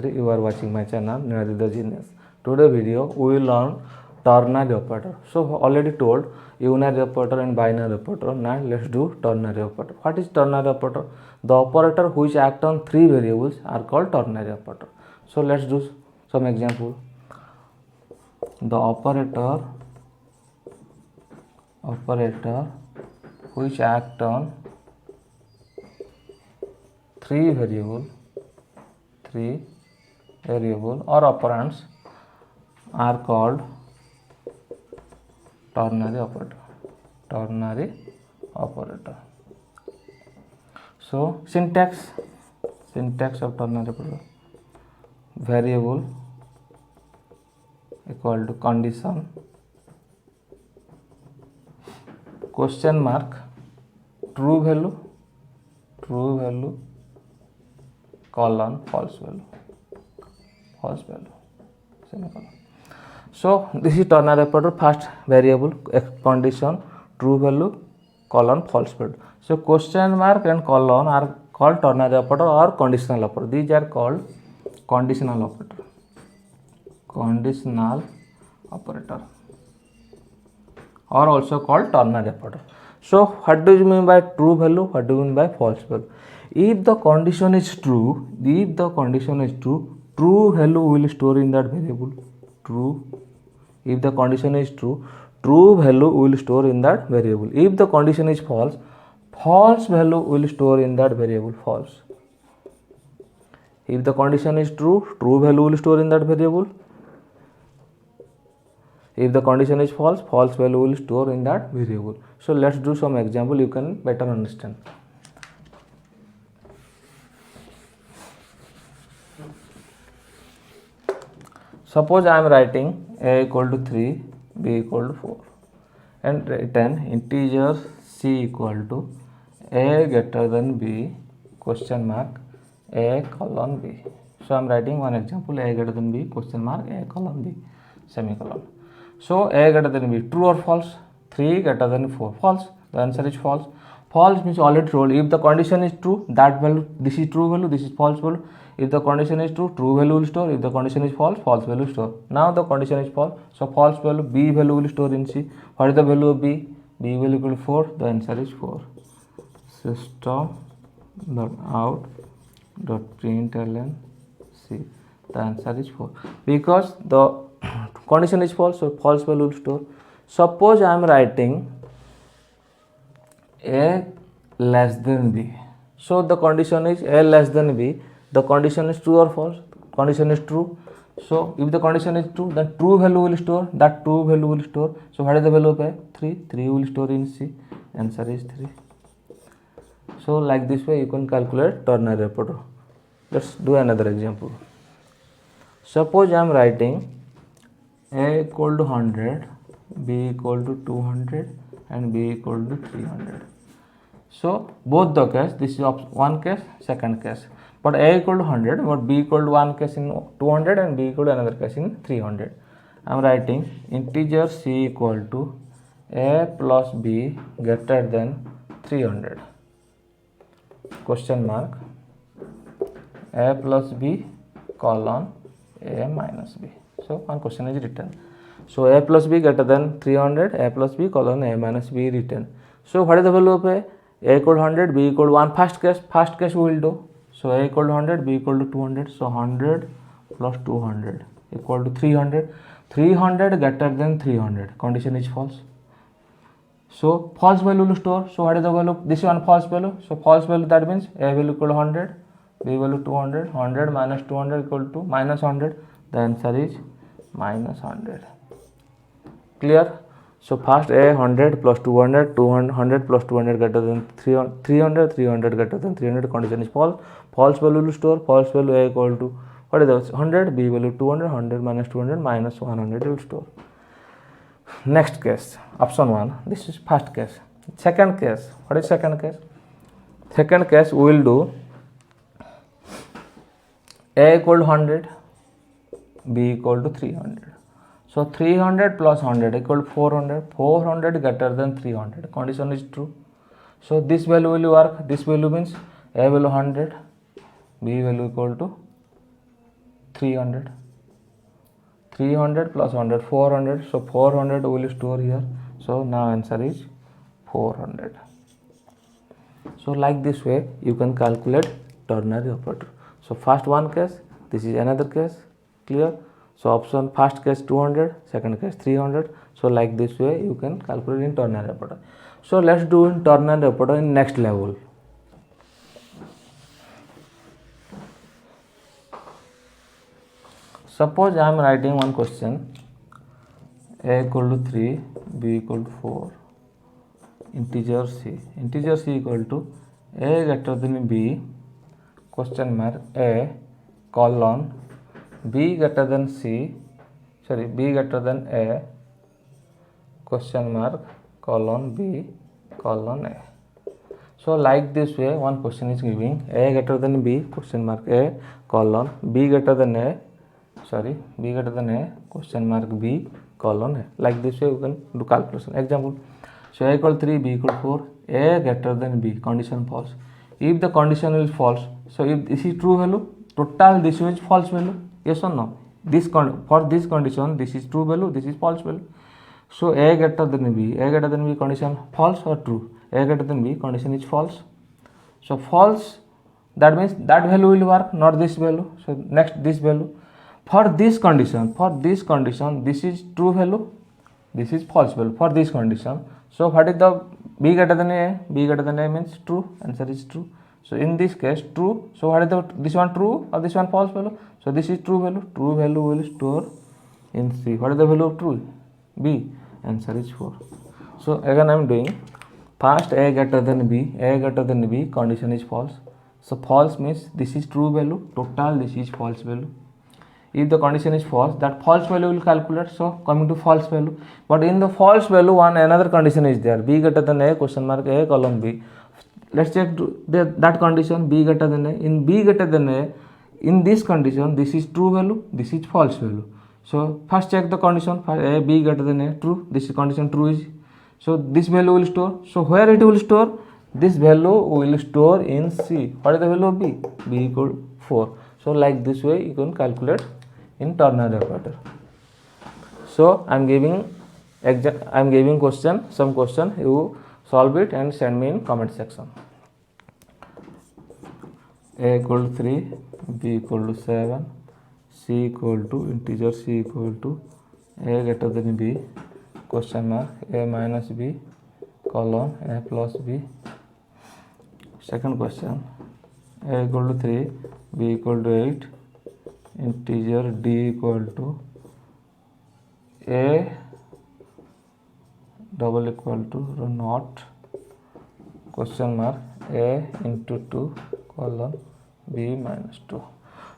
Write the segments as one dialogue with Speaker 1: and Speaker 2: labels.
Speaker 1: Niladri. You are watching my channel Niladri the Genius. Today video we will learn ternary operator. So already told unary operator and binary operator. Now let's do ternary operator. What is ternary operator? The operator which act on three variables are called ternary operator. So let's do some example. The operator which act on three variable or operands are called ternary operator. So syntax of ternary operator: variable equal to condition, question mark, true value, colon, false value, semicolon. So this is ternary operator. First variable, condition, true value, colon, false value. So question mark and colon are called ternary operator or conditional operator. These are called conditional operator. Or also called ternary operator. So what do you mean by true value? What do you mean by false value? If the condition is true, true value will store in that variable. If the condition is true value will store in that variable. If the condition is false value will store in that variable, false. If the condition is true value will store in that variable. If the condition is false value will store in that variable. So let's do some example, you can better understand. Suppose I am writing a equal to 3, b equal to 4 and written integer c equal to a greater than b question mark a colon b. So I am writing one example: a greater than b question mark a colon b semicolon. So a greater than b, true or false? 3 greater than 4, false. The answer is false. False means already told, if the condition is true, that value, this is true value, this is false value. If the condition is true value will store. If the condition is false value will store. Now the condition is false, so false value, b value will store in C. What is the value of b? B value equal to 4. The answer is 4. System.out.println C. The answer is 4 because the condition is false, so false value will store. Suppose I am writing a less than b. So the condition is a less than b. The condition is true or false? Condition is true. So if the condition is true, then true value will store. That true value will store. So what is the value of a? 3. 3 will store in C. Answer is 3. So like this way you can calculate ternary operator. Let's do another example. Suppose I am writing a equal to 100, b equal to 200 and b equal to 300. So both the case, this is one case, second case. But a equal to 100, but b equal to one case in 200 and b equal to another case in 300. I am writing integer c equal to a plus b greater than 300. Question mark a plus b colon a minus b. So one question is written. So a plus b greater than 300, a plus b colon a minus b written. So what is the value of a? A equal to 100, b equal to 1. First case we will do. So a equal to 100, b equal to 200. So 100 plus 200 equal to 300. 300 greater than 300. Condition is false. So false value will store. So what is the value? This is one false value. So false value, that means a value equal to 100, b value 200. 100 minus 200 equal to minus 100. The answer is minus 100. Clear? So first a 100 plus 200, 200 plus 200 greater than 300, 300 greater than 300. Condition is false. False value will store. False value a equal to, what is the 100, b value 200, 100 minus 200 minus 100 will store. Next case, option 1. This is first case. Second case, what is second case? Second case we will do a equal to 100, b equal to 300. So 300 plus 100 equal to 400. 400 greater than 300. Condition is true. So this value will work. This value means a value 100, b value equal to 300. 300 plus 100, 400. So 400 will store here. So now answer is 400. So like this way you can calculate ternary operator. So first one case, this is another case, clear? So option first case 200, second case 300. So like this way you can calculate in ternary operator. So let's do in ternary operator in next level. Suppose I am writing one question, a equal to 3, b equal to 4, integer c equal to a greater than b, question mark, a colon, b greater than c, sorry, b greater than a, question mark, colon, b colon a. So like this way one question is giving a greater than b, question mark, a colon, b greater than a, sorry, b greater than a, question mark, b colon a. Like this way you can do calculation. Example, so a equal 3, b equal 4, a greater than b, condition false. If the condition is false, so if this is true value, total this is false value, yes or no? This for this condition this is true value, this is false value. So a greater than b, condition false or true? A greater than b, condition is false. So false, that means that value will work, not this value. So next this value. For this condition, this is true value, this is false value for this condition. So what is the b greater than a? B greater than a means true, answer is true. So in this case true. So what is the this one true or this one false value? So this is true value. True value will store in C. What is the value of true? B. Answer is 4. So again I am doing first a greater than b, condition is false. So false means this is true value, total this is false value. If the condition is false, that false value will calculate. So coming to false value, but in the false value one another condition is there, b greater than a, question mark, a colon b. Let's check that condition, b greater than a. In b greater than a, in this condition this is true value, this is false value. So first check the condition, a b greater than a, true, this is condition true is. So this value will store. So where it will store? This value will store in C. What is the value of b? B equal 4. So like this way you can calculate in ternary operator. So I am giving some question, you solve it and send me in comment section. A equal to 3, b equal to 7, c equal to integer c equal to a greater than b, question mark, a minus b colon a plus b. Second question, a equal to 3, b equal to 8, integer d equal to a double equal to not, question mark, a into 2 colon b minus 2.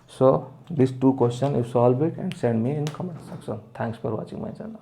Speaker 1: So these two questions you solve it and send me in comment section. Thanks for watching my channel.